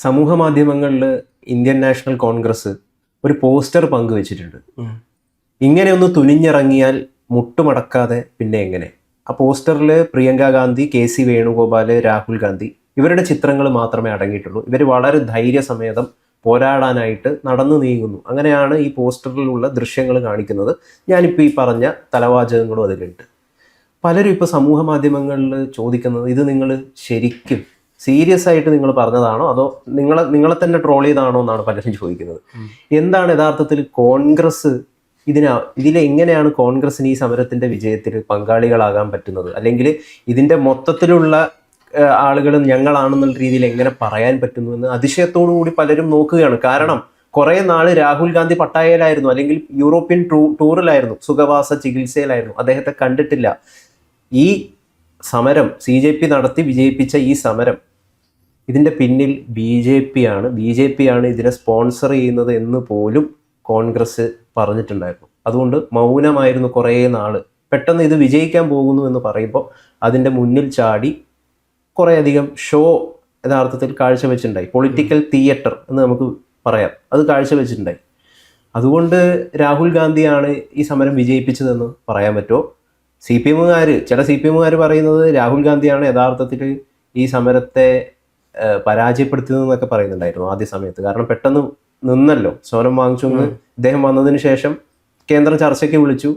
സമൂഹ മാധ്യമങ്ങളിൽ Indian national Congress ഒരു പോസ്റ്റർ പങ്കുവച്ചിട്ടുണ്ട്. ഇങ്ങനെ ഒന്ന് തുനിഞ്ഞിറങ്ങിയാൽ മുട്ടുമടക്കാതെ പിന്നെ എങ്ങനെ? ആ പോസ്റ്ററിൽ പ്രിയങ്ക ഗാന്ധി, KC വേണുഗോപാൽ, രാഹുൽ ഗാന്ധി ഇവരുടെ ചിത്രങ്ങൾ മാത്രമേ അടങ്ങിയിട്ടുള്ളൂ. ഇവർ വളരെ ധൈര്യസമേതം പോരാടാനായിട്ട് നടന്നു നീങ്ങുന്നു. അങ്ങനെയാണ് ഈ പോസ്റ്ററിലുള്ള ദൃശ്യങ്ങൾ കാണിക്കുന്നത്. ഞാനിപ്പോൾ ഈ പറഞ്ഞ തലവാചകങ്ങളും അതിലുണ്ട്. പലരും ഇപ്പോൾ സമൂഹ മാധ്യമങ്ങളിൽ ചോദിക്കുന്നത്, ഇത് നിങ്ങൾ ശരിക്കും സീരിയസ് ആയിട്ട് നിങ്ങൾ പറഞ്ഞതാണോ അതോ നിങ്ങളെ തന്നെ ട്രോൾ ചെയ്താണോ എന്നാണ് പലരും ചോദിക്കുന്നത്. എന്താണ് യഥാർത്ഥത്തിൽ കോൺഗ്രസ് ഇതിലെങ്ങനെയാണ് കോൺഗ്രസിന് ഈ സമരത്തിന്റെ വിജയത്തിൽ പങ്കാളികളാകാൻ പറ്റുന്നത്? അല്ലെങ്കിൽ ഇതിന്റെ മൊത്തത്തിലുള്ള ആളുകളും ഞങ്ങളാണെന്നുള്ള രീതിയിൽ എങ്ങനെ പറയാൻ പറ്റുന്നു എന്ന് അതിശയത്തോടു കൂടി പലരും നോക്കുകയാണ്. കാരണം കുറെ നാള് രാഹുൽ ഗാന്ധി പട്ടായയിലായിരുന്നു, അല്ലെങ്കിൽ യൂറോപ്യൻ ടൂറിലായിരുന്നു, സുഖവാസ ചികിത്സയിലായിരുന്നു. അദ്ദേഹത്തെ കണ്ടിട്ടില്ല. ഈ സമരം CJP നടത്തി വിജയിപ്പിച്ച ഈ സമരം, ഇതിൻ്റെ പിന്നിൽ BJP ആണ് ഇതിനെ സ്പോൺസർ ചെയ്യുന്നത് എന്ന് പോലും കോൺഗ്രസ് പറഞ്ഞിട്ടുണ്ടായിരുന്നു. അതുകൊണ്ട് മൗനമായിരുന്നു കുറേ നാള്. പെട്ടെന്ന് ഇത് വിജയിക്കാൻ പോകുന്നു എന്ന് പറയുമ്പോൾ അതിൻ്റെ മുന്നിൽ ചാടി കുറേയധികം ഷോ യഥാർത്ഥത്തിൽ കാഴ്ചവെച്ചിട്ടുണ്ടായി. പൊളിറ്റിക്കൽ തിയേറ്റർ എന്ന് നമുക്ക് പറയാം, അത് കാഴ്ചവെച്ചിട്ടുണ്ടായി. അതുകൊണ്ട് രാഹുൽ ഗാന്ധിയാണ് ഈ സമരം വിജയിപ്പിച്ചതെന്ന് പറയാൻ പറ്റുമോ? ചില CPM പറയുന്നത് രാഹുൽ ഗാന്ധിയാണ് യഥാർത്ഥത്തിൽ ഈ സമരത്തെ പരാജയപ്പെടുത്തുന്നതെന്നൊക്കെ പറയുന്നുണ്ടായിരുന്നു ആദ്യ സമയത്ത്. കാരണം പെട്ടെന്ന് നിന്നല്ലോ, സോനം വാങ്ചുങ് അദ്ദേഹം വന്നതിന് ശേഷം കേന്ദ്രം ചർച്ചയ്ക്ക് വിളിച്ചു,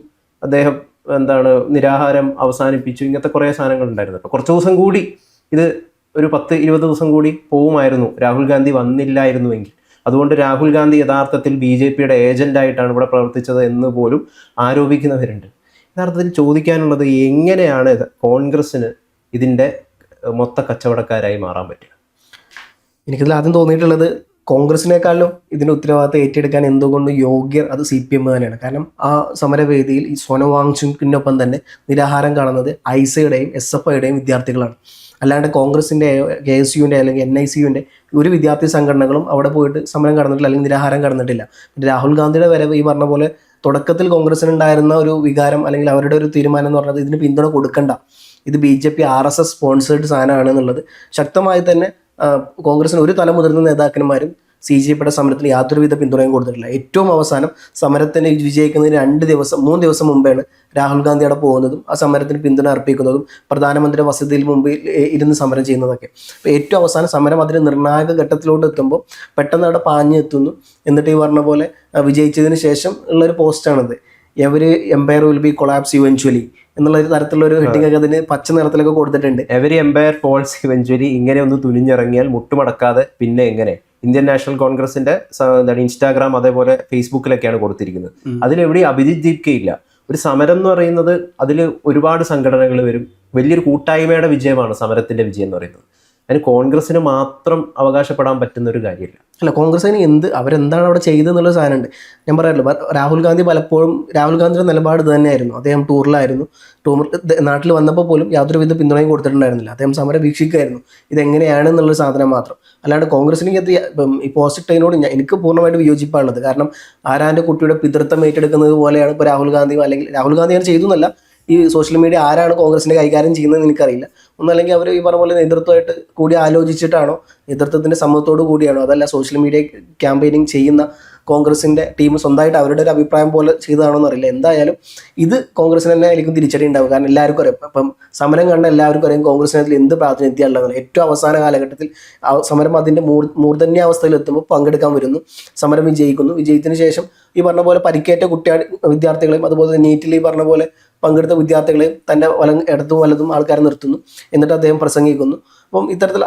അദ്ദേഹം നിരാഹാരം അവസാനിപ്പിച്ചു, ഇങ്ങനത്തെ കുറേ സാധനങ്ങൾ ഉണ്ടായിരുന്നു. അപ്പോൾ കുറച്ച് ദിവസം കൂടി ഇത് ഒരു 10-20 ദിവസം കൂടി പോവുമായിരുന്നു രാഹുൽ ഗാന്ധി വന്നില്ലായിരുന്നുവെങ്കിൽ. അതുകൊണ്ട് രാഹുൽ ഗാന്ധി യഥാർത്ഥത്തിൽ BJPയുടെ ഏജന്റായിട്ടാണ് ഇവിടെ പ്രവർത്തിച്ചത് എന്ന് പോലും ആരോപിക്കുന്നവരുണ്ട്. യഥാർത്ഥത്തിൽ ചോദിക്കാനുള്ളത്, എങ്ങനെയാണ് കോൺഗ്രസ്സിന് ഇതിൻ്റെ മൊത്ത കച്ചവടക്കാരായി മാറാൻ പറ്റുക? എനിക്കതിൽ ആദ്യം തോന്നിയിട്ടുള്ളത്, കോൺഗ്രസിനേക്കാളും ഇതിൻ്റെ ഉത്തരവാദിത്തം ഏറ്റെടുക്കാൻ എന്തുകൊണ്ട് യോഗ്യർ അത് CPM തന്നെയാണ്. കാരണം ആ സമരവേദിയിൽ ഈ സോനം വാങ്ചുക്കിനൊപ്പം തന്നെ നിരാഹാരം കാണുന്നത് ഐസയുടെയും SFIയുടെയും വിദ്യാർത്ഥികളാണ്. അല്ലാണ്ട് കോൺഗ്രസിൻ്റെ, KSUവിൻ്റെ അല്ലെങ്കിൽ NICUവിൻ്റെ ഒരു വിദ്യാർത്ഥി സംഘടനകളും അവിടെ പോയിട്ട് സമരം കടന്നിട്ടില്ല, അല്ലെങ്കിൽ നിരാഹാരം കടന്നിട്ടില്ല. രാഹുൽ ഗാന്ധിയുടെ വരവ് ഈ പറഞ്ഞ പോലെ തുടക്കത്തിൽ കോൺഗ്രസിനുണ്ടായിരുന്ന ഒരു വികാരം അല്ലെങ്കിൽ അവരുടെ ഒരു തീരുമാനം എന്ന് പറഞ്ഞത് ഇതിന് പിന്തുണ കൊടുക്കണ്ട, ഇത് BJP RSS സ്പോൺസേർഡ് സാധനമാണ് എന്നുള്ളത് ശക്തമായി തന്നെ കോൺഗ്രസിന് ഒരു തല മുതിർന്ന നേതാക്കന്മാരും CJPയുടെ സമരത്തിന് യാതൊരുവിധ പിന്തുണയും കൊടുത്തിട്ടില്ല. ഏറ്റവും അവസാനം സമരത്തിന് വിജയിക്കുന്നതിന് 3 ദിവസം മുമ്പാണ് രാഹുൽ ഗാന്ധി അവിടെ പോകുന്നതും ആ സമരത്തിന് പിന്തുണ അർപ്പിക്കുന്നതും പ്രധാനമന്ത്രി വസതിയിൽ മുമ്പിൽ ഇരുന്ന് സമരം ചെയ്യുന്നതൊക്കെ. അപ്പോൾ ഏറ്റവും അവസാനം സമരം അതിന് നിർണായക ഘട്ടത്തിലോട്ട് എത്തുമ്പോൾ പെട്ടെന്ന് അവിടെ പാഞ്ഞു എത്തുന്നു. എന്നിട്ട് ഈ പറഞ്ഞ പോലെ വിജയിച്ചതിന് ശേഷം ഉള്ളൊരു പോസ്റ്റാണിത്. Every empire will be collapse eventually എന്നുള്ള ഒരു തരത്തിലുള്ള ഒരു ഹെഡിങ് ഒക്കെ അതിന് പച്ച നിറത്തിലൊക്കെ കൊടുത്തിട്ടുണ്ട്. Every empire falls eventually. ഇങ്ങനെ ഒന്ന് തുനിഞ്ഞിറങ്ങിയാൽ മുട്ടുമടക്കാതെ പിന്നെ എങ്ങനെ? ഇന്ത്യൻ നാഷണൽ കോൺഗ്രസിന്റെ ഇൻസ്റ്റാഗ്രാം അതേപോലെ ഫേസ്ബുക്കിലൊക്കെയാണ് കൊടുത്തിരിക്കുന്നത്. അതിലെവിടെയും അഭിജിത് ദീപ്കയില്ല. ഒരു സമരം എന്ന് പറയുന്നത് അതിൽ ഒരുപാട് സംഘടനകൾ വരും. വലിയൊരു കൂട്ടായ്മയുടെ വിജയമാണ് സമരത്തിന്റെ വിജയം എന്ന് പറയുന്നത്. അതിന് കോൺഗ്രസിന് മാത്രം അവകാശപ്പെടാൻ പറ്റുന്ന ഒരു കാര്യമില്ല. അല്ല, കോൺഗ്രസിന് അവരെന്താണ് അവിടെ ചെയ്തതെന്നുള്ള സാധനമുണ്ട്. ഞാൻ പറയാമല്ലോ, രാഹുൽ ഗാന്ധി പലപ്പോഴും രാഹുൽ ഗാന്ധിയുടെ നിലപാട് ഇത് തന്നെയായിരുന്നു. അദ്ദേഹം ടൂറിലായിരുന്നു. നാട്ടിൽ വന്നപ്പോൾ പോലും യാതൊരുവിധ പിന്തുണയും കൊടുത്തിട്ടുണ്ടായിരുന്നില്ല. അദ്ദേഹം സമരം വീക്ഷിക്കുകയായിരുന്നു, ഇതെങ്ങനെയാണെന്നുള്ള സാധനം മാത്രം. അല്ലാണ്ട് കോൺഗ്രസിന് ഇപ്പം ഈ പോസിറ്റീവിനോട് എനിക്ക് പൂർണ്ണമായിട്ട് വിയോജിപ്പാണത്. കാരണം ആരാൻ്റെ കുട്ടിയുടെ പിതൃത്വം ഏറ്റെടുക്കുന്നത് പോലെയാണ് ഇപ്പോൾ രാഹുൽ ഗാന്ധി, അല്ലെങ്കിൽ രാഹുൽ ഗാന്ധി അങ്ങനെ ചെയ്തു എന്നല്ല, ഈ സോഷ്യൽ മീഡിയ ആരാണ് കോൺഗ്രസിനെ കൈകാര്യം ചെയ്യുന്നതെന്ന് എനിക്കറിയില്ല. ഒന്നല്ലെങ്കിൽ അവർ ഈ പറഞ്ഞ പോലെ നേതൃത്വമായിട്ട് കൂടി ആലോചിച്ചിട്ടാണോ, നേതൃത്വത്തിൻ്റെ സമ്മതത്തോടു കൂടിയാണോ, അതല്ല സോഷ്യൽ മീഡിയ ക്യാമ്പയിനിങ് ചെയ്യുന്ന കോൺഗ്രസിൻ്റെ ടീം സ്വന്തമായിട്ട് അവരുടെ ഒരു അഭിപ്രായം പോലെ ചെയ്തതാണോ എന്നറിയില്ല. എന്തായാലും ഇത് കോൺഗ്രസിന് തന്നെ ആയിരിക്കും തിരിച്ചടി ഉണ്ടാവും. കാരണം എല്ലാവർക്കും അറിയാം, ഇപ്പം സമരം കണ്ട എല്ലാവർക്കും അറിയാം കോൺഗ്രസിന് അതിൽ എന്ത് പ്രാതിനിധ്യം ഉള്ളതെന്ന്. ഏറ്റവും അവസാന കാലഘട്ടത്തിൽ സമരം അതിൻ്റെ മൂർധന്യാവസ്ഥയിൽ എത്തുമ്പോൾ പങ്കെടുക്കാൻ വരുന്നു, സമരം വിജയിക്കുന്നു. വിജയത്തിന് ശേഷം ഈ പറഞ്ഞ പോലെ പരിക്കേറ്റ വിദ്യാർത്ഥികളെയും അതുപോലെ നീറ്റിൽ ഈ പറഞ്ഞ പോലെ പങ്കെടുത്ത വിദ്യാർത്ഥികളെയും തൻ്റെ ഇടത്തും വലതും ആൾക്കാരെ നിർത്തുന്നു. എന്നിട്ട് അദ്ദേഹം പ്രസംഗിക്കുന്നു. അപ്പം ഇത്തരത്തിൽ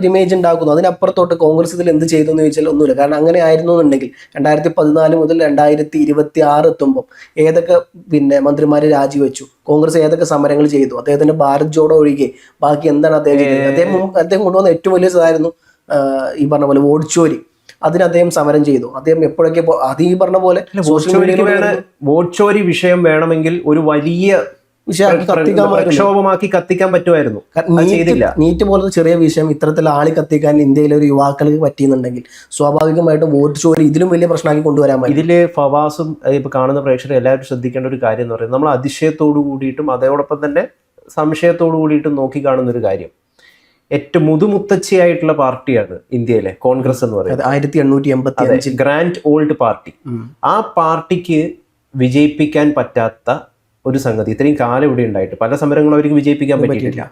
ഇമേജ് ഉണ്ടാക്കുന്നു. അതിനപ്പുറത്തോട്ട് കോൺഗ്രസ് ഇതിൽ എന്ത് ചെയ്തു എന്ന് ചോദിച്ചാൽ ഒന്നുമില്ല. കാരണം അങ്ങനെ ആയിരുന്നു എന്നുണ്ടെങ്കിൽ 2014 മുതൽ 2026 എത്തുമ്പോൾ ഏതൊക്കെ മന്ത്രിമാർ രാജിവെച്ചു, കോൺഗ്രസ് ഏതൊക്കെ സമരങ്ങൾ ചെയ്തു, അദ്ദേഹത്തിന്റെ ഭാരത് ജോഡോ ഒഴികെ ബാക്കി എന്താണ് അദ്ദേഹം ചെയ്തത്? അദ്ദേഹം കൊണ്ടുവന്ന ഏറ്റവും വലിയ ഇതായിരുന്നു ഈ പറഞ്ഞ പോലെ വോട്ട് ചോരി. അതിന് അദ്ദേഹം സമരം ചെയ്തു. അദ്ദേഹം എപ്പോഴൊക്കെ അത് ഈ പറഞ്ഞ പോലെ വോട്ട് ചോരി വിഷയം വേണമെങ്കിൽ ഒരു വലിയ പ്രക്ഷോഭമാക്കി കത്തിക്കാൻ പറ്റുമായിരുന്നു. നീറ്റ് പോലത്തെ ചെറിയ വിഷയം ഇത്തരത്തിൽ ആളി കത്തിക്കാൻ ഇന്ത്യയിലെ ഒരു യുവാക്കൾക്ക് പറ്റിയെന്നുണ്ടെങ്കിൽ സ്വാഭാവികമായിട്ടും വോട്ട് ചോരി ഇതിലും വലിയ പ്രശ്നമാക്കി കൊണ്ടുവരാൻ പറ്റും. ഇതില് ഫവാസും ഇപ്പൊ കാണുന്ന പ്രേക്ഷകർ എല്ലാവരും ശ്രദ്ധിക്കേണ്ട ഒരു കാര്യം എന്ന് പറയുന്നത്, നമ്മൾ അതിശയത്തോടു കൂടിയിട്ടും അതോടൊപ്പം തന്നെ സംശയത്തോടു കൂടിയിട്ടും നോക്കി കാണുന്ന ഒരു കാര്യം, ഏറ്റവും മുതുമുത്തച്ഛിയായിട്ടുള്ള പാർട്ടിയാണ് ഇന്ത്യയിലെ കോൺഗ്രസ് എന്ന് പറയുന്നത്. 1885 ഗ്രാൻഡ് ഓൾഡ് പാർട്ടി. ആ പാർട്ടിക്ക് വിജയിപ്പിക്കാൻ പറ്റാത്ത ഒരു സംഗതി ഇത്രയും കാലം ഇവിടെ ഉണ്ടായിട്ട് പല സമരങ്ങളും അവർക്ക് വിജയിപ്പിക്കാൻ പറ്റിയിട്ടില്ല.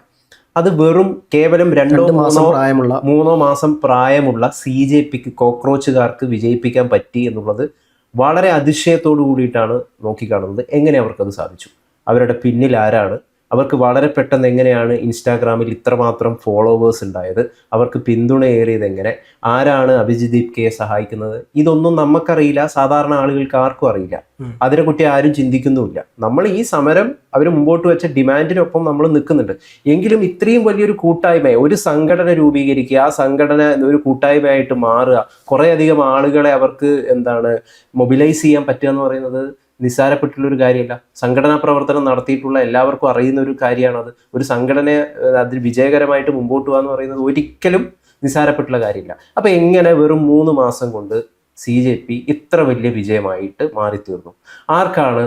അത് വെറും കേവലം 2-3 മാസം പ്രായമുള്ള CJPക്ക് കോക്രോച്ചുകാർക്ക് വിജയിപ്പിക്കാൻ പറ്റി എന്നുള്ളത് വളരെ അതിശയത്തോടു കൂടിയിട്ടാണ് നോക്കിക്കാണുന്നത്. എങ്ങനെ അവർക്കത് സാധിച്ചു? അവരുടെ പിന്നിൽ ആരാണ്? അവർക്ക് വളരെ പെട്ടെന്ന് എങ്ങനെയാണ് ഇൻസ്റ്റാഗ്രാമിൽ ഇത്രമാത്രം ഫോളോവേഴ്സ് ഉണ്ടായത്? അവർക്ക് പിന്തുണയേറിയത് എങ്ങനെ? ആരാണ് അഭിജിത് ദീപ്കയെ സഹായിക്കുന്നത്? ഇതൊന്നും നമുക്കറിയില്ല, സാധാരണ ആളുകൾക്ക് ആർക്കും അറിയില്ല. അതിനെക്കുറിച്ച് ആരും ചിന്തിക്കുന്നുമില്ല. നമ്മൾ ഈ സമരം അവർ മുമ്പോട്ട് വെച്ച ഡിമാൻഡിനൊപ്പം നമ്മൾ നിൽക്കുന്നുണ്ട്. എങ്കിലും ഇത്രയും വലിയൊരു കൂട്ടായ്മ, ഒരു സംഘടന രൂപീകരിക്കുക, ആ സംഘടന ഒരു കൂട്ടായ്മയായിട്ട് മാറുക, കുറേയധികം ആളുകളെ അവർക്ക് മൊബിലൈസ് ചെയ്യാൻ പറ്റുക എന്ന് പറയുന്നത് നിസ്സാരപ്പെട്ടുള്ളൊരു കാര്യമല്ല. സംഘടനാ പ്രവർത്തനം നടത്തിയിട്ടുള്ള എല്ലാവർക്കും അറിയുന്ന ഒരു കാര്യമാണത്. ഒരു സംഘടനയെ അതിൽ വിജയകരമായിട്ട് മുമ്പോട്ട് പോകുക എന്ന് പറയുന്നത് ഒരിക്കലും നിസ്സാരപ്പെട്ടുള്ള കാര്യമില്ല. അപ്പം എങ്ങനെ വെറും 3 മാസം കൊണ്ട് CJP ഇത്ര വലിയ വിജയമായിട്ട് മാറിത്തീർന്നു? ആർക്കാണ്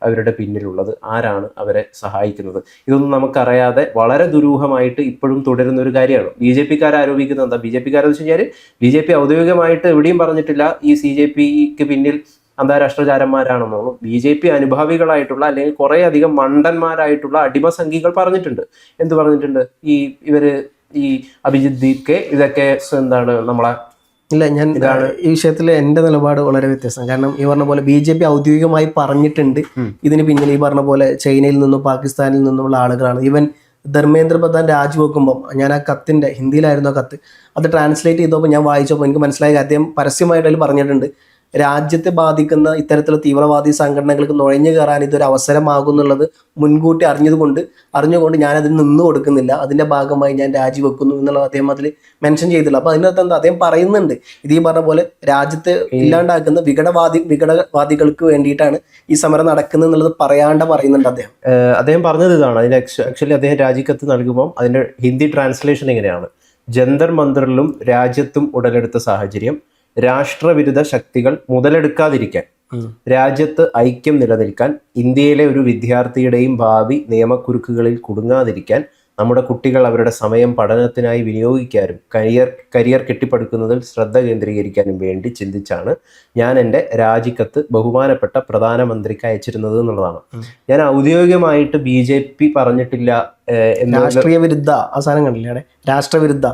അവരുടെ പിന്നിലുള്ളത്? ആരാണ് അവരെ സഹായിക്കുന്നത്? ഇതൊന്നും നമുക്കറിയാതെ വളരെ ദുരൂഹമായിട്ട് ഇപ്പോഴും തുടരുന്ന ഒരു കാര്യമാണ്. BJPക്കാർ ആരോപിക്കുന്നത് എന്താ? BJPക്കാരെന്ന് വെച്ച് കഴിഞ്ഞാൽ BJP ഔദ്യോഗികമായിട്ട് എവിടെയും പറഞ്ഞിട്ടില്ല ഈ CJPക്ക് പിന്നിൽ അന്താരാഷ്ട്ര ചാരന്മാരാണെന്നോളും. BJP അനുഭാവികളായിട്ടുള്ള അല്ലെങ്കിൽ കുറേ അധികം മണ്ടന്മാരായിട്ടുള്ള അടിമസംഖികൾ പറഞ്ഞിട്ടുണ്ട്. എന്ത് പറഞ്ഞിട്ടുണ്ട്? ഈ അഭിജിത് ദീപ്കെ ഇതൊക്കെ നമ്മളെ ഇല്ല, ഞാൻ ഈ വിഷയത്തിൽ എൻ്റെ നിലപാട് വളരെ വ്യത്യസ്തമാണ്. കാരണം ഈ പറഞ്ഞ പോലെ BJP ഔദ്യോഗികമായി പറഞ്ഞിട്ടുണ്ട് ഇതിന് പിന്നിൽ ഈ പറഞ്ഞ പോലെ ചൈനയിൽ നിന്നും പാകിസ്ഥാനിൽ നിന്നുമുള്ള ആളുകളാണ്. ഈവൻ ധർമ്മേന്ദ്ര പ്രധാൻ രാജിവെക്കുമ്പം ഞാൻ ആ കത്തിൻ്റെ ഹിന്ദിയിലായിരുന്നു ആ കത്ത്, അത് ട്രാൻസ്ലേറ്റ് ചെയ്തപ്പോൾ ഞാൻ വായിച്ചപ്പോൾ എനിക്ക് മനസ്സിലായി അദ്ദേഹം പരസ്യമായിട്ട് അതിൽ പറഞ്ഞിട്ടുണ്ട് രാജ്യത്തെ ബാധിക്കുന്ന ഇത്തരത്തിലുള്ള തീവ്രവാദി സംഘടനകൾക്ക് നുഴഞ്ഞു കയറാൻ ഇതൊരു അവസരമാകുന്നുള്ളത് മുൻകൂട്ടി അറിഞ്ഞുകൊണ്ട് ഞാൻ അതിന് നിന്ന് കൊടുക്കുന്നില്ല, അതിൻ്റെ ഭാഗമായി ഞാൻ രാജിവെക്കുന്നു എന്നുള്ളത് അദ്ദേഹം അതിൽ മെൻഷൻ ചെയ്തില്ല. അപ്പോൾ അതിനകത്ത് എന്താ അദ്ദേഹം പറയുന്നുണ്ട്, ഇത് ഈ പറഞ്ഞ പോലെ രാജ്യത്തെ ഇല്ലാണ്ടാക്കുന്ന വിഘടവാദികൾക്ക് വേണ്ടിയിട്ടാണ് ഈ സമരം നടക്കുന്നത് എന്നുള്ളത് പറയുന്നുണ്ട് അദ്ദേഹം പറഞ്ഞത് ഇതാണ്. അതിന് ആക്ച്വലി അദ്ദേഹം രാജിക്കത്ത് നൽകുമ്പോൾ അതിൻ്റെ ഹിന്ദി ട്രാൻസ്ലേഷൻ എങ്ങനെയാണ്? ജന്തർ മന്ദറിലും രാജ്യത്തും ഉടലെടുത്ത സാഹചര്യം രാഷ്ട്രവിരുദ്ധ ശക്തികൾ മുതലെടുക്കാതിരിക്കാൻ, രാജ്യത്ത് ഐക്യം നിലനിൽക്കാൻ, ഇന്ത്യയിലെ ഒരു വിദ്യാർത്ഥിയുടെയും ഭാവി നിയമക്കുരുക്കുകളിൽ കുടുങ്ങാതിരിക്കാൻ, നമ്മുടെ കുട്ടികൾ അവരുടെ സമയം പഠനത്തിനായി വിനിയോഗിക്കാനും കരിയർ കെട്ടിപ്പടുക്കുന്നതിൽ ശ്രദ്ധ കേന്ദ്രീകരിക്കാനും വേണ്ടി ചിന്തിച്ചാണ് ഞാൻ എൻ്റെ രാജിക്കത്ത് ബഹുമാനപ്പെട്ട പ്രധാനമന്ത്രിക്ക് അയച്ചിരുന്നത് എന്നുള്ളതാണ്. ഞാൻ ഔദ്യോഗികമായിട്ട് BJP പറഞ്ഞിട്ടില്ല. രാഷ്ട്രീയ വിരുദ്ധ അവസാനം കണ്ടില്ലേ? രാഷ്ട്രവിരുദ്ധ,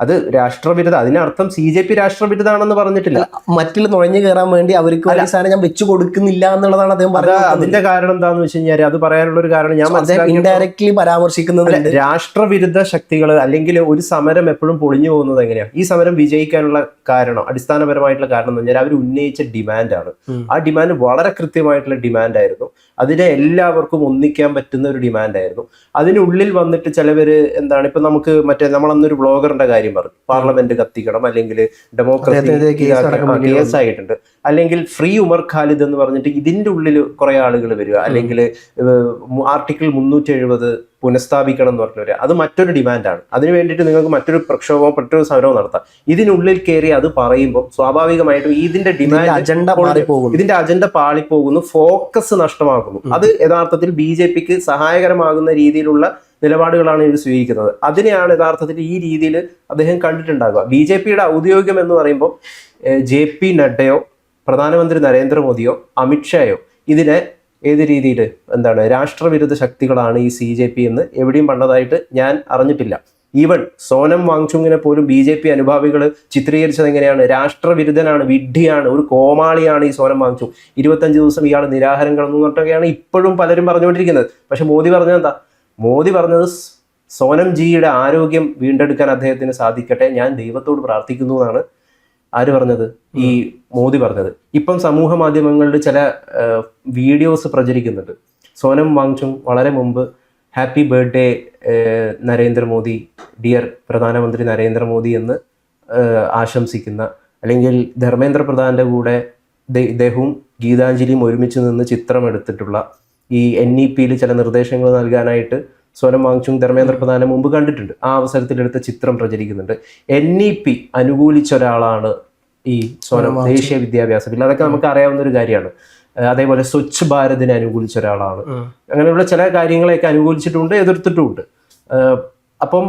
അത് രാഷ്ട്രവിരുദ്ധ, അതിനർത്ഥം CJP രാഷ്ട്രവിരുദ്ധാണെന്ന് പറഞ്ഞിട്ടില്ല. മറ്റിൽ നുഴഞ്ഞു കയറാൻ വേണ്ടി അവർക്ക് സാധനം ഞാൻ വെച്ചു കൊടുക്കുന്നില്ല എന്നുള്ളതാണ് അദ്ദേഹം പറഞ്ഞത്. അതിന്റെ കാരണം എന്താണെന്ന് വെച്ച് കഴിഞ്ഞാൽ അത് പറയാനുള്ള ഒരു കാരണം ഞാൻ ഇൻഡയറക്ട്ലി പരാമർശിക്കുന്നത് രാഷ്ട്രവിരുദ്ധ ശക്തികൾ അല്ലെങ്കിൽ ഒരു സമരം എപ്പോഴും പൊളിഞ്ഞു പോകുന്നത് എങ്ങനെയാണ്? ഈ സമരം വിജയിക്കാനുള്ള കാരണം, അടിസ്ഥാനപരമായിട്ടുള്ള കാരണം എന്ന് പറഞ്ഞാൽ അവർ ഉന്നയിച്ച ഡിമാൻഡാണ്. ആ ഡിമാൻഡ് വളരെ കൃത്യമായിട്ടുള്ള ഡിമാൻഡായിരുന്നു. അതിനെ എല്ലാവർക്കും ഒന്നിക്കാൻ പറ്റുന്ന ഒരു ഡിമാൻഡായിരുന്നു. അതിനുള്ളിൽ വന്നിട്ട് ചിലവര് ഇപ്പൊ നമുക്ക് നമ്മളന്നൊരു ബ്ലോഗറിന്റെ കാര്യം പറഞ്ഞു, പാർലമെന്റ് കത്തിക്കണം, അല്ലെങ്കിൽ ഡെമോക്രസി കേസ് ആയിട്ടുണ്ട്, അല്ലെങ്കിൽ ഫ്രീ ഉമർ ഖാലിദ് എന്ന് പറഞ്ഞിട്ട് ഇതിന്റെ ഉള്ളിൽ കുറെ ആളുകൾ വരിക, അല്ലെങ്കിൽ ആർട്ടിക്കിൾ 370 പുനഃസ്ഥാപിക്കണം എന്ന് പറഞ്ഞവര്, അത് മറ്റൊരു ഡിമാൻഡാണ്. അതിന് വേണ്ടിയിട്ട് നിങ്ങൾക്ക് മറ്റൊരു പ്രക്ഷോഭമോ മറ്റൊരു സമരമോ നടത്താം. ഇതിനുള്ളിൽ കയറി അത് പറയുമ്പോൾ സ്വാഭാവികമായിട്ടും ഇതിന്റെ അജണ്ട പാളിപ്പോകുന്നു, ഫോക്കസ് നഷ്ടമാകുന്നു. അത് യഥാർത്ഥത്തിൽ BJPക്ക് സഹായകരമാകുന്ന രീതിയിലുള്ള നിലപാടുകളാണ് ഇവർ സ്വീകരിക്കുന്നത്. അതിനെയാണ് യഥാർത്ഥത്തിൽ ഈ രീതിയിൽ അദ്ദേഹം കണ്ടിട്ടുണ്ടാകുക. BJPയുടെ ഔദ്യോഗികം എന്ന് പറയുമ്പോൾ JP നഡ്ഡയോ പ്രധാനമന്ത്രി നരേന്ദ്രമോദിയോ അമിത്ഷായോ ഇതിനെ ഏത് രീതിയിൽ രാഷ്ട്രവിരുദ്ധ ശക്തികളാണ് ഈ CJP എന്ന് എവിടെയും പണ്ടതായിട്ട് ഞാൻ അറിഞ്ഞിട്ടില്ല. ഈവൻ സോനം വാങ്ചുങ്ങിനെ പോലും BJP അനുഭാവികൾ ചിത്രീകരിച്ചത് എങ്ങനെയാണ്? രാഷ്ട്രവിരുദ്ധനാണ്, വിഡ്ഢിയാണ്, ഒരു കോമാളിയാണ് ഈ സോനം വാങ്ചുങ്, 25 ദിവസം ഇയാൾ നിരാഹാരം കിടന്നു പറഞ്ഞൊക്കെയാണ് ഇപ്പോഴും പലരും പറഞ്ഞുകൊണ്ടിരിക്കുന്നത്. പക്ഷെ മോദി പറഞ്ഞത് എന്താ? മോദി പറഞ്ഞത് സോനംജിയുടെ ആരോഗ്യം വീണ്ടെടുക്കാൻ അദ്ദേഹത്തിന് സാധിക്കട്ടെ, ഞാൻ ദൈവത്തോട് പ്രാർത്ഥിക്കുന്നു എന്നാണ് ആര് പറഞ്ഞത്? ഈ മോദി പറഞ്ഞത്. ഇപ്പം സമൂഹ മാധ്യമങ്ങളിൽ ചില വീഡിയോസ് പ്രചരിക്കുന്നുണ്ട്. സോനം വാങ്ചുങ് വളരെ മുമ്പ് ഹാപ്പി ബർത്ത്ഡേ നരേന്ദ്രമോദി, ഡിയർ പ്രധാനമന്ത്രി നരേന്ദ്രമോദി എന്ന് ആശംസിക്കുന്ന, അല്ലെങ്കിൽ ധർമ്മേന്ദ്ര പ്രധാൻ്റെ കൂടെ ഇദ്ദേഹവും ഗീതാഞ്ജലിയും ഒരുമിച്ച് നിന്ന് ചിത്രം എടുത്തിട്ടുള്ള ഈ NEPയിൽ ചില നിർദ്ദേശങ്ങൾ നൽകാനായിട്ട് സോനം വാങ്ചുങ് ധർമ്മേന്ദ്ര പ്രധാനെ മുമ്പ് കണ്ടിട്ടുണ്ട്. ആ അവസരത്തിലെടുത്ത ചിത്രം പ്രചരിക്കുന്നുണ്ട്. NEP അനുകൂലിച്ച ഒരാളാണ് ഈ സോനം, ദേശീയ വിദ്യാഭ്യാസ ബിൽ, അതൊക്കെ നമുക്ക് അറിയാവുന്ന ഒരു കാര്യമാണ്. അതേപോലെ സ്വച്ഛ് ഭാരതിനെ അനുകൂലിച്ച ഒരാളാണ്. അങ്ങനെയുള്ള ചില കാര്യങ്ങളെയൊക്കെ അനുകൂലിച്ചിട്ടുണ്ട്, എതിർത്തിട്ടുമുണ്ട്. അപ്പം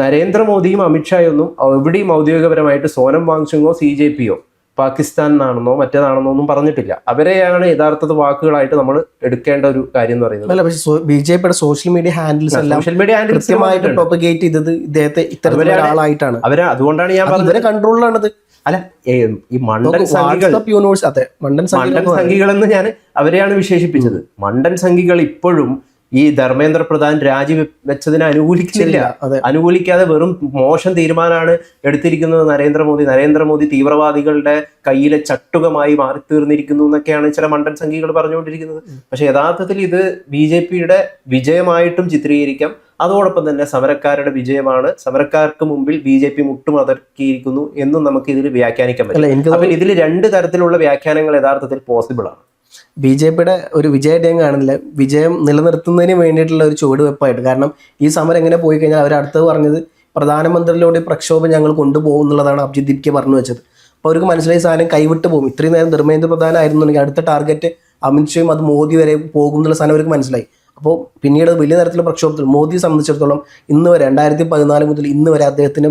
നരേന്ദ്രമോദിയും അമിത്ഷായൊന്നും എവിടെയും ഔദ്യോഗികപരമായിട്ട് സോനം വാങ്ചുങ്ങോ CJP-യോ പാകിസ്ഥാൻ എന്നാണെന്നോ മറ്റേതാണെന്നോ ഒന്നും പറഞ്ഞിട്ടില്ല. അവരെയാണ് യഥാർത്ഥ വാക്കുകളായിട്ട് നമ്മൾ എടുക്കേണ്ട ഒരു കാര്യം എന്ന് പറയുന്നത്. അല്ല, പക്ഷേ BJP-യുടെ സോഷ്യൽ മീഡിയ ഹാൻഡിൽസ് എല്ലാം സോഷ്യൽ മീഡിയ ഹാൻഡിൽസ് കൃത്യമായിട്ട് പ്രൊപ്പഗേറ്റ് ചെയ്തത് ഇദ്ദേഹത്തെ ഇത്തരത്തിലുള്ള ഒരാളായിട്ടാണ്. അതുകൊണ്ടാണ് ഞാൻ പറഞ്ഞത് ഇവരെ കൺട്രോളിലാണത്. അല്ല, ഈ മണ്ടൻ സംഘികൾ, മണ്ടൻ സംഘികൾ എന്ന് ഞാൻ അവരെയാണ് വിശേഷിപ്പിച്ചത്. മണ്ടൻ സംഘികൾ ഇപ്പോഴും ഈ ധർമ്മേന്ദ്ര പ്രധാൻ രാജിവെച്ചതിനെ അനുകൂലിക്കുന്നില്ല. അനുകൂലിക്കാതെ വെറും മോശം തീരുമാനമാണ് എടുത്തിരിക്കുന്നത് നരേന്ദ്രമോദി തീവ്രവാദികളുടെ കയ്യിലെ ചട്ടുകമായി മാറിത്തീർന്നിരിക്കുന്നു എന്നൊക്കെയാണ് ചില മണ്ടൻ സംഘികൾ പറഞ്ഞുകൊണ്ടിരിക്കുന്നത്. പക്ഷെ യഥാർത്ഥത്തിൽ ഇത് BJP-യുടെ വിജയമായിട്ടും ചിത്രീകരിക്കാം. അതോടൊപ്പം തന്നെ സമരക്കാരുടെ വിജയമാണ്. സമരക്കാർക്ക് മുമ്പിൽ BJP മുട്ടുമടക്കിയിരിക്കുന്നു എന്നും നമുക്ക് ഇതിൽ വ്യാഖ്യാനിക്കാൻ പറ്റും. അപ്പം ഇതിൽ രണ്ട് തരത്തിലുള്ള വ്യാഖ്യാനങ്ങൾ യഥാർത്ഥത്തിൽ പോസിബിൾ ആണ്. BJP-യുടെ ഒരു വിജയമായിട്ട് ഞാൻ കാണുന്നില്ല, വിജയം നിലനിർത്തുന്നതിന് വേണ്ടിയിട്ടുള്ള ഒരു ചുവടുവെപ്പായിട്ട്. കാരണം ഈ സമരം എങ്ങനെ പോയി കഴിഞ്ഞാൽ അവർ അടുത്തത് പറഞ്ഞത് പ്രധാനമന്ത്രിയിലൂടെ പ്രക്ഷോഭം ഞങ്ങൾ കൊണ്ടുപോകും എന്നുള്ളതാണ് അഭിജിത് ദീപ്കെ പറഞ്ഞു വെച്ചത്. അപ്പോൾ അവർക്ക് മനസ്സിലായി സാധനം കൈവിട്ട് പോകും. ഇത്രയും നേരം ധർമ്മേന്ദ്ര പ്രധാൻ ആയിരുന്നുണ്ടെങ്കിൽ അടുത്ത ടാർഗറ്റ് അമിത്ഷായും അത് മോദി വരെ പോകും എന്നുള്ള സാധനം അവർക്ക് മനസ്സിലായി. അപ്പോൾ പിന്നീട് വലിയ തരത്തിലുള്ള പ്രക്ഷോഭത്തിൽ മോദിയെ സംബന്ധിച്ചിടത്തോളം ഇന്ന് വരെ 2014 മുതൽ ഇന്ന് വരെ അദ്ദേഹത്തിൻ്റെ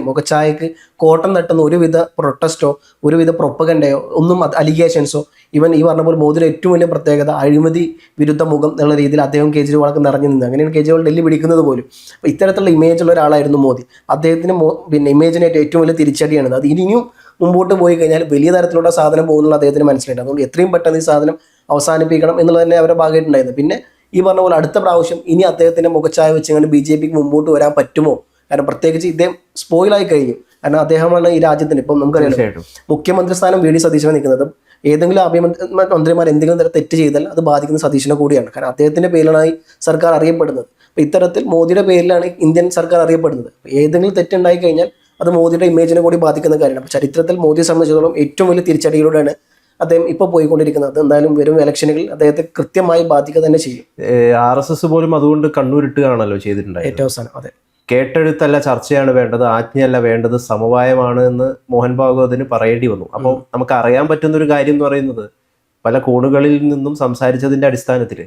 മുഖഛായക്ക് കോട്ടം തട്ടുന്ന ഒരുവിധ പ്രൊട്ടസ്റ്റോ ഒരുവിധ പ്രൊപ്പഗൻഡയോ ഒന്നും അലിഗേഷൻസോ ഈവൻ ഈ പറഞ്ഞ പോലെ മോദിയുടെ ഏറ്റവും വലിയ പ്രത്യേകത അഴിമതി വിരുദ്ധ മുഖം എന്നുള്ള രീതിയിൽ അദ്ദേഹം കേജ്രിവാളൊക്കെ നിറഞ്ഞു നിന്ന് അങ്ങനെയാണ് കേജ്രിവാൾ ഡൽഹി പിടിക്കുന്നത് പോലും. അപ്പോൾ ഇത്തരത്തിലുള്ള ഇമേജുള്ള ഒരാളായിരുന്നു മോദി. അദ്ദേഹത്തിന് ഇമേജിനായിട്ട് ഏറ്റവും വലിയ തിരിച്ചടിയാണ്. അത് ഇനിയും മുമ്പോട്ട് പോയി കഴിഞ്ഞാൽ വലിയ തരത്തിലുള്ള സാധനം പോകുന്നുള്ള അദ്ദേഹത്തിന് മനസ്സിലായിട്ട്. അതുകൊണ്ട് എത്രയും പെട്ടെന്ന് ഈ സാധനം അവസാനിപ്പിക്കണം എന്നുള്ളത് തന്നെ അവരുടെ ഭാഗമായിട്ടുണ്ടായിരുന്നു. പിന്നെ ഈ പറഞ്ഞ പോലെ അടുത്ത പ്രാവശ്യം ഇനി അദ്ദേഹത്തിൻ്റെ മുഖച്ഛായ വെച്ചുകൊണ്ട് BJP-ക്ക് മുമ്പോട്ട് വരാൻ പറ്റുമോ? കാരണം പ്രത്യേകിച്ച് ഇദ്ദേഹം സ്പോയിലായി കഴിഞ്ഞു. കാരണം അദ്ദേഹമാണ് ഈ രാജ്യത്തിന് ഇപ്പം നമുക്കറിയാം മുഖ്യമന്ത്രി സ്ഥാനം VD സതീശനെ നിൽക്കുന്നത്. ഏതെങ്കിലും ആഭ്യന്തരമന്ത്രിമാർ എന്തെങ്കിലും തരം തെറ്റ് ചെയ്താൽ അത് ബാധിക്കുന്ന സതീശനെ കൂടിയാണ്. കാരണം അദ്ദേഹത്തിൻ്റെ പേരിലാണ് സർക്കാർ അറിയപ്പെടുന്നത്. അപ്പോൾ ഇത്തരത്തിൽ മോദിയുടെ പേരിലാണ് ഇന്ത്യൻ സർക്കാർ അറിയപ്പെടുന്നത്. ഏതെങ്കിലും തെറ്റുണ്ടായി കഴിഞ്ഞാൽ അത് മോദിയുടെ ഇമേജിനെ കൂടി ബാധിക്കുന്ന കാര്യമാണ്. അപ്പോൾ ചരിത്രത്തിൽ മോദിയെ സംബന്ധിച്ചിടത്തോളം ഏറ്റവും വലിയ തിരിച്ചടിയിലൂടെയാണ് അദ്ദേഹം ഇപ്പോൾ പോയിക്കൊണ്ടിരിക്കുന്നത്. എന്തായാലും വരും ഇലക്ഷനുകളിൽ അദ്ദേഹത്തെ കൃത്യമായി ബാധിക്കുക തന്നെ ചെയ്യും. RSS പോലും അതുകൊണ്ട് കണ്ണൂരിട്ടുകയാണല്ലോ ചെയ്തിട്ടുണ്ടായത്. ഏറ്റവും അവസാനം അതെ, കേട്ടെഴുത്തല്ല ചർച്ചയാണ് വേണ്ടത്, ആജ്ഞയല്ല വേണ്ടത്, സമവായമാണ് എന്ന് മോഹൻ ഭാഗവതിന് പറയേണ്ടി വന്നു. അപ്പോൾ നമുക്ക് അറിയാൻ പറ്റുന്ന ഒരു കാര്യം എന്ന് പറയുന്നത് പല കോണുകളിൽ നിന്നും സംസാരിച്ചതിന്റെ അടിസ്ഥാനത്തിൽ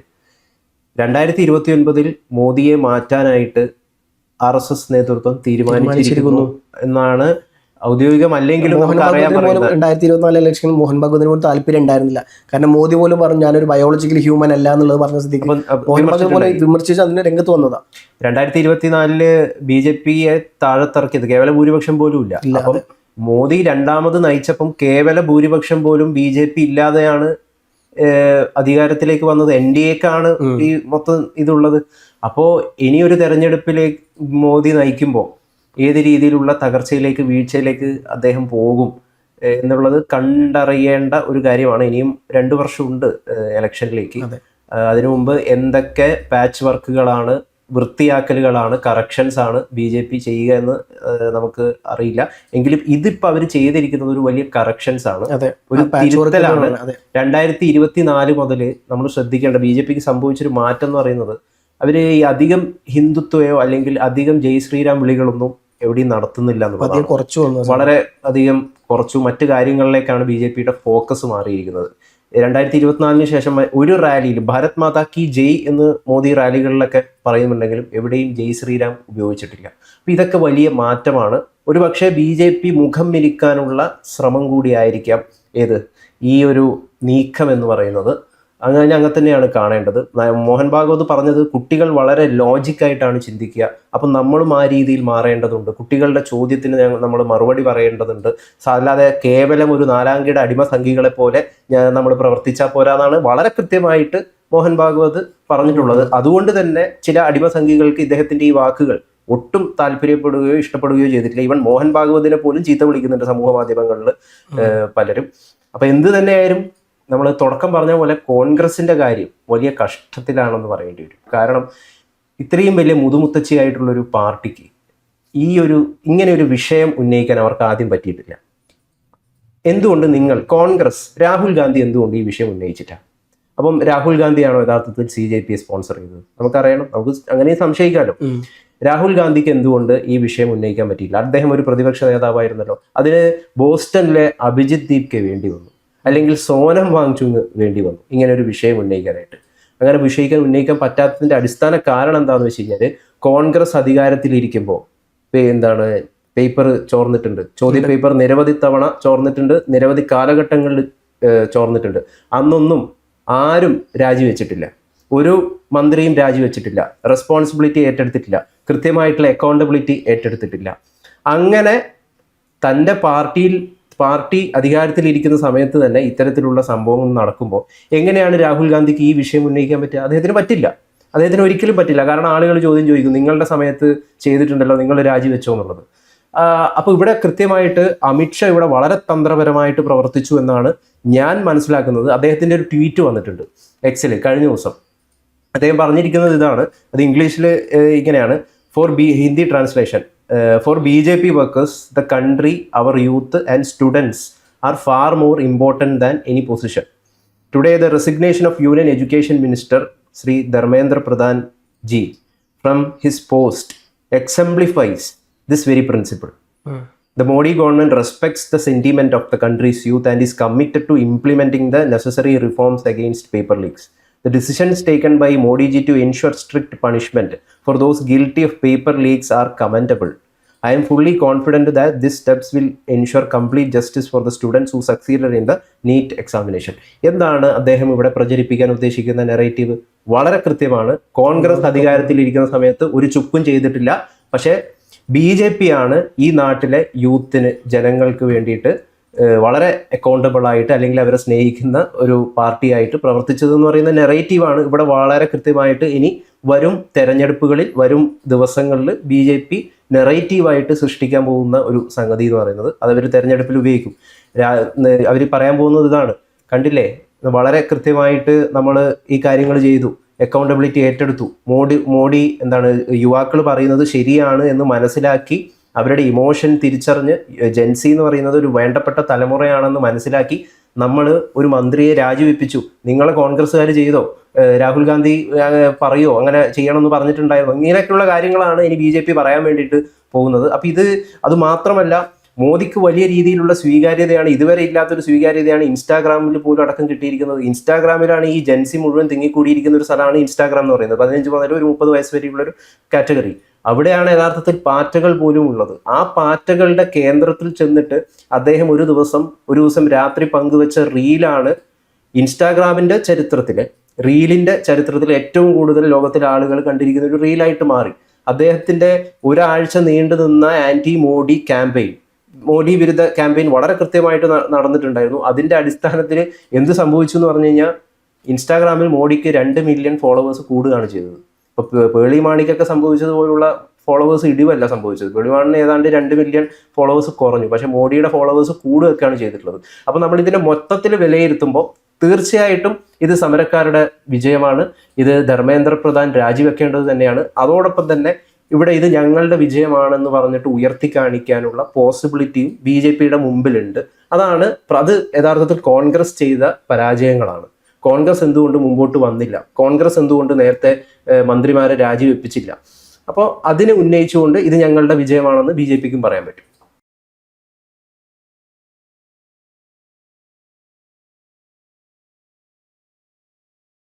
2029 മോദിയെ മാറ്റാനായിട്ട് RSS നേതൃത്വം തീരുമാനിച്ചിരിക്കുന്നു എന്നാണ് ഔദ്യോഗികമല്ലെങ്കിലും നമുക്ക് അറിയാൻ പറ്റുന്നത്. 2024 ഇലക്ഷനിൽ മോഹൻ ഭഗവതിന് പോലും താല്പര്യം ഉണ്ടായിരുന്നില്ല. കാരണം മോദി പോലും പറഞ്ഞു ഞാനൊരു ബയോളജിക്കലി ഹ്യൂമൻ അല്ല എന്നുള്ളത് പറഞ്ഞ സ്ഥിതിക്ക് മോഹൻ ഭഗവത് പോലെ വിമർശിച്ച് അതിന് രംഗത്ത് വന്നതാ. 2024 BJP-യെ താഴത്തിറക്കിയത് കേവല ഭൂരിപക്ഷം പോലും ഇല്ല. അപ്പം മോദി രണ്ടാമത് നയിച്ചപ്പം കേവല ഭൂരിപക്ഷം പോലും BJP ഇല്ലാതെയാണ് അധികാരത്തിലേക്ക് വന്നത്. NDA-ക്കാണ് ഈ മൊത്തം ഇതുള്ളത്. അപ്പോൾ ഇനിയൊരു തെരഞ്ഞെടുപ്പിലേക്ക് മോദി നയിക്കുമ്പോൾ ഏത് രീതിയിലുള്ള തകർച്ചയിലേക്ക് വീഴ്ചയിലേക്ക് അദ്ദേഹം പോകും എന്നുള്ളത് കണ്ടറിയേണ്ട ഒരു കാര്യമാണ്. ഇനിയും 2 വർഷമുണ്ട് ഇലക്ഷനിലേക്ക്. അതിനു മുമ്പ് എന്തൊക്കെ പാച്ച് വർക്കുകളാണ്, വൃത്തിയാക്കലുകളാണ്, കറക്ഷൻസ് ആണ് BJP ചെയ്യുക എന്ന് നമുക്ക് അറിയില്ല. എങ്കിലും ഇതിപ്പോൾ അവർ ചെയ്തിരിക്കുന്നത് ഒരു വലിയ കറക്ഷൻസ് ആണ്, ഒരു തിരുത്തലാണ്. 2024 മുതൽ നമ്മൾ ശ്രദ്ധിക്കേണ്ട BJP-ക്ക് സംഭവിച്ചൊരു മാറ്റം എന്ന് പറയുന്നത് അവർ ഈ അധികം ഹിന്ദുത്വയോ അല്ലെങ്കിൽ അധികം ജയ് ശ്രീരാം വിളികളൊന്നും എവിടെയും നടത്തുന്നില്ല എന്നുള്ളതാണ്. വളരെ അധികം കുറച്ചു മറ്റു കാര്യങ്ങളിലേക്കാണ് BJP-യുടെ ഫോക്കസ് മാറിയിരിക്കുന്നത്. 2024 ശേഷം ഒരു റാലിയിൽ ഭാരത് മാതാ കി ജയ് എന്ന് മോദി റാലികളിലൊക്കെ പറയുന്നുണ്ടെങ്കിലും എവിടെയും ജയ് ശ്രീരാം ഉപയോഗിച്ചിട്ടില്ല. അപ്പം ഇതൊക്കെ വലിയ മാറ്റമാണ്. ഒരു പക്ഷേ BJP മുഖം മിനുക്കാനുള്ള ശ്രമം കൂടിയായിരിക്കാം ഈ ഒരു നീക്കം എന്ന് പറയുന്നത്. അങ്ങനെ തന്നെയാണ് കാണേണ്ടത്. മോഹൻ ഭാഗവത് പറഞ്ഞത് കുട്ടികൾ വളരെ ലോജിക്കായിട്ടാണ് ചിന്തിക്കുക. അപ്പം നമ്മളും ആ രീതിയിൽ മാറേണ്ടതുണ്ട്. കുട്ടികളുടെ ചോദ്യത്തിന് നമ്മൾ മറുപടി പറയേണ്ടതുണ്ട്. അല്ലാതെ കേവലം ഒരു നാലാംകിട അടിമ സംഘികളെ പോലെ നമ്മൾ പ്രവർത്തിച്ചാൽ പോരാന്നാണ് വളരെ കൃത്യമായിട്ട് മോഹൻ ഭാഗവത് പറഞ്ഞിട്ടുള്ളത്. അതുകൊണ്ട് തന്നെ ചില അടിമ സംഘികൾക്ക് ഇദ്ദേഹത്തിന്റെ ഈ വാക്കുകൾ ഒട്ടും താല്പര്യപ്പെടുകയോ ഇഷ്ടപ്പെടുകയോ ചെയ്തിട്ടില്ല. ഈവൻ മോഹൻ ഭാഗവതിനെ പോലും ചീത്ത വിളിക്കുന്നുണ്ട് സമൂഹ മാധ്യമങ്ങളിൽ പലരും. അപ്പം എന്ത് തന്നെയായാലും നമ്മൾ തുടക്കം പറഞ്ഞ പോലെ കോൺഗ്രസിന്റെ കാര്യം വലിയ കഷ്ടത്തിലാണെന്ന് പറയേണ്ടി വരും. കാരണം ഇത്രയും വലിയ മുതുമുത്തച്ഛിയായിട്ടുള്ളൊരു പാർട്ടിക്ക് ഇങ്ങനെ ഒരു വിഷയം ഉന്നയിക്കാൻ അവർക്ക് ആദ്യം പറ്റിയിട്ടില്ല. എന്തുകൊണ്ട് കോൺഗ്രസ് രാഹുൽ ഗാന്ധി എന്തുകൊണ്ട് ഈ വിഷയം ഉന്നയിച്ചിട്ടാണ്? അപ്പം രാഹുൽ ഗാന്ധിയാണോ യഥാർത്ഥത്തിൽ CJP-യെ സ്പോൺസർ ചെയ്തത്? നമുക്കറിയണം, നമുക്ക് അങ്ങനെ സംശയിക്കാമല്ലോ. രാഹുൽ ഗാന്ധിക്ക് എന്തുകൊണ്ട് ഈ വിഷയം ഉന്നയിക്കാൻ പറ്റിയില്ല? അദ്ദേഹം ഒരു പ്രതിപക്ഷ നേതാവായിരുന്നല്ലോ. അതിന് ബോസ്റ്റണിലെ അഭിജിത് ദീപ്കെ വേണ്ടി വന്നു, അല്ലെങ്കിൽ സോനം വാങ്ചുങ് വേണ്ടി വന്നു ഇങ്ങനെ ഒരു വിഷയം ഉന്നയിക്കാനായിട്ട്. അങ്ങനെ ഉന്നയിക്കാൻ പറ്റാത്തതിന്റെ അടിസ്ഥാന കാരണം എന്താണെന്ന് വെച്ച് കഴിഞ്ഞാൽ കോൺഗ്രസ് അധികാരത്തിലിരിക്കുമ്പോൾ എന്താണ് പേപ്പർ ചോർന്നിട്ടുണ്ട്, ചോദ്യ പേപ്പർ നിരവധി തവണ ചോർന്നിട്ടുണ്ട്, നിരവധി കാലഘട്ടങ്ങളിൽ ചോർന്നിട്ടുണ്ട്. അന്നൊന്നും ആരും രാജിവെച്ചിട്ടില്ല, ഒരു മന്ത്രിയും രാജിവെച്ചിട്ടില്ല, റെസ്പോൺസിബിലിറ്റി ഏറ്റെടുത്തിട്ടില്ല, കൃത്യമായിട്ടുള്ള അക്കൗണ്ടബിലിറ്റി ഏറ്റെടുത്തിട്ടില്ല. അങ്ങനെ തൻ്റെ പാർട്ടി അധികാരത്തിലിരിക്കുന്ന സമയത്ത് തന്നെ ഇത്തരത്തിലുള്ള സംഭവങ്ങൾ നടക്കുമ്പോൾ എങ്ങനെയാണ് രാഹുൽ ഗാന്ധിക്ക് ഈ വിഷയം ഉന്നയിക്കാൻ പറ്റുക? അദ്ദേഹത്തിന് പറ്റില്ല, അദ്ദേഹത്തിന് ഒരിക്കലും പറ്റില്ല. കാരണം ആളുകൾ ചോദിക്കും, നിങ്ങളുടെ സമയത്ത് ചെയ്തിട്ടുണ്ടല്ലോ, നിങ്ങൾ രാജിവെച്ചോ എന്നുള്ളത്. അപ്പോൾ ഇവിടെ കൃത്യമായിട്ട് അമിത്ഷാ ഇവിടെ വളരെ തന്ത്രപരമായിട്ട് പ്രവർത്തിച്ചു എന്നാണ് ഞാൻ മനസ്സിലാക്കുന്നത്. അദ്ദേഹത്തിൻ്റെ ഒരു ട്വീറ്റ് വന്നിട്ടുണ്ട് എക്സിൽ കഴിഞ്ഞ ദിവസം. അദ്ദേഹം പറഞ്ഞിരിക്കുന്നത് ഇതാണ്, അത് ഇംഗ്ലീഷിൽ ഇങ്ങനെയാണ്, Hindi translation: for BJP workers the country, our youth and students are far more important than any position. Today the resignation of union education minister Shri Dharmendra Pradhan ji from his post exemplifies this very principle. The Modi government respects the sentiment of the country's youth and is committed to implementing the necessary reforms against paper leaks. The decisions taken by Modi ji to ensure strict punishment for those guilty of paper leaks are commendable. I am fully confident that these steps will ensure complete justice for the students who succeeded in the NEET examination. എന്താണ് അദ്ദേഹം ഇവിടെ പ്രചരിപ്പിക്കാൻ ഉദ്ദേശിക്കുന്ന narrative? വളരെ കൃത്യമാണ്. കോൺഗ്രസ് അധികാരത്തിലിരിക്കുന്ന സമയത്ത് ഒരു ചുക്കും ചെയ്തിട്ടില്ല, പക്ഷേ BJP ആണ് ഈ നാട്ടിലെ യൂത്തിന്, ജനങ്ങൾക്ക് വേണ്ടിയിട്ട് വളരെ അക്കൗണ്ടബിൾ ആയിട്ട്, അല്ലെങ്കിൽ അവരെ സ്നേഹിക്കുന്ന ഒരു പാർട്ടിയായിട്ട് പ്രവർത്തിച്ചതെന്ന് പറയുന്ന നെറേറ്റീവാണ് ഇവിടെ വളരെ കൃത്യമായിട്ട് ഇനി വരും തെരഞ്ഞെടുപ്പുകളിൽ, വരും ദിവസങ്ങളിൽ BJP നെറേറ്റീവായിട്ട് സൃഷ്ടിക്കാൻ പോകുന്ന ഒരു സംഗതി എന്ന് പറയുന്നത്. അതവർ തെരഞ്ഞെടുപ്പിൽ ഉപയോഗിക്കും. അവർ പറയാൻ പോകുന്നത് ഇതാണ്, കണ്ടില്ലേ, വളരെ കൃത്യമായിട്ട് നമ്മൾ ഈ കാര്യങ്ങൾ ചെയ്തു, അക്കൗണ്ടബിലിറ്റി ഏറ്റെടുത്തു. മോഡി എന്താണ്, യുവാക്കൾ പറയുന്നത് ശരിയാണ് എന്ന് മനസ്സിലാക്കി, അവരുടെ ഇമോഷൻ തിരിച്ചറിഞ്ഞ്, ജെൻസി എന്ന് പറയുന്നത് ഒരു വേണ്ടപ്പെട്ട തലമുറയാണെന്ന് മനസ്സിലാക്കി നമ്മൾ ഒരു മന്ത്രിയെ രാജിവെപ്പിച്ചു. നിങ്ങളെ കോൺഗ്രസ്സുകാർ ചെയ്തോ, രാഹുൽ ഗാന്ധി പറയോ അങ്ങനെ ചെയ്യണമെന്ന് പറഞ്ഞിട്ടുണ്ടായിരുന്നു, ഇങ്ങനെയൊക്കെയുള്ള കാര്യങ്ങളാണ് ഇനി BJP പറയാൻ വേണ്ടിയിട്ട് പോകുന്നത്. അപ്പോൾ അത് മാത്രമല്ല, മോദിക്ക് വലിയ രീതിയിലുള്ള സ്വീകാര്യതയാണ്, ഇതുവരെ ഇല്ലാത്തൊരു സ്വീകാര്യതയാണ് ഇൻസ്റ്റാഗ്രാമിൽ പോലും അടക്കം കിട്ടിയിരിക്കുന്നത്. ഇൻസ്റ്റാഗ്രാമിലാണ് ഈ ജെൻസി മുഴുവൻ തിങ്ങിക്കൂടിയിരിക്കുന്ന ഒരു സ്ഥലമാണ് ഇൻസ്റ്റാഗ്രാം എന്ന് പറയുന്നത്. 15 മുതൽ ഒരു 30 വയസ്സ് വരെയുള്ളൊരു കാറ്റഗറി. അവിടെയാണ് യഥാർത്ഥത്തിൽ പാറ്റകൾ പോലും ഉള്ളത്. ആ പാറ്റകളുടെ കേന്ദ്രത്തിൽ ചെന്നിട്ട് അദ്ദേഹം ഒരു ദിവസം രാത്രി പങ്കുവെച്ച റീലാണ് ഇൻസ്റ്റാഗ്രാമിൻ്റെ റീലിൻ്റെ ചരിത്രത്തിൽ ഏറ്റവും കൂടുതൽ ലോകത്തിലെ ആളുകൾ കണ്ടിരിക്കുന്ന ഒരു റീലായിട്ട് മാറി. അദ്ദേഹത്തിൻ്റെ ഒരാഴ്ച നീണ്ടു നിന്ന ആൻറ്റി മോഡി ക്യാമ്പയിൻ, മോഡി വിരുദ്ധ ക്യാമ്പയിൻ വളരെ കൃത്യമായിട്ട് നടന്നിട്ടുണ്ടായിരുന്നു. അതിൻ്റെ അടിസ്ഥാനത്തിൽ എന്ത് സംഭവിച്ചു എന്ന് പറഞ്ഞു കഴിഞ്ഞാൽ, ഇൻസ്റ്റാഗ്രാമിൽ മോഡിക്ക് 2 മില്യൺ ഫോളോവേഴ്സ് കൂടുകയാണ് ചെയ്തത്. ഇപ്പോൾ പേളി മാണിക്കൊക്കെ സംഭവിച്ചതുപോലുള്ള ഫോളോവേഴ്സ് ഇടിവല്ല സംഭവിച്ചത്. പേളി മാണിന് ഏതാണ്ട് 2 മില്യൺ ഫോളോവേഴ്സ് കുറഞ്ഞു, പക്ഷേ മോഡിയുടെ ഫോളോവേഴ്സ് കൂടുകയൊക്കെയാണ് ചെയ്തിട്ടുള്ളത്. അപ്പോൾ നമ്മൾ ഇതിനെ മൊത്തത്തിൽ വിലയിരുത്തുമ്പോൾ തീർച്ചയായിട്ടും ഇത് സമരക്കാരുടെ വിജയമാണ്. ഇത് ധർമ്മേന്ദ്ര പ്രധാൻ രാജിവെക്കേണ്ടത് തന്നെയാണ്. അതോടൊപ്പം തന്നെ ഇവിടെ ഇത് ഞങ്ങളുടെ വിജയമാണെന്ന് പറഞ്ഞിട്ട് ഉയർത്തി കാണിക്കാനുള്ള പോസിബിലിറ്റിയും BJPയുടെ മുമ്പിലുണ്ട്. അത് യഥാർത്ഥത്തിൽ കോൺഗ്രസ് ചെയ്ത പരാജയങ്ങളാണ്. കോൺഗ്രസ് എന്തുകൊണ്ട് മുമ്പോട്ട് വന്നില്ല, കോൺഗ്രസ് എന്തുകൊണ്ട് നേരത്തെ മന്ത്രിമാരെ രാജിവെപ്പിച്ചില്ല. അപ്പോൾ അതിനെ ഉന്നയിച്ചുകൊണ്ട് ഇത് ഞങ്ങളുടെ വിജയമാണെന്ന് BJPക്കും പറയാൻ പറ്റും.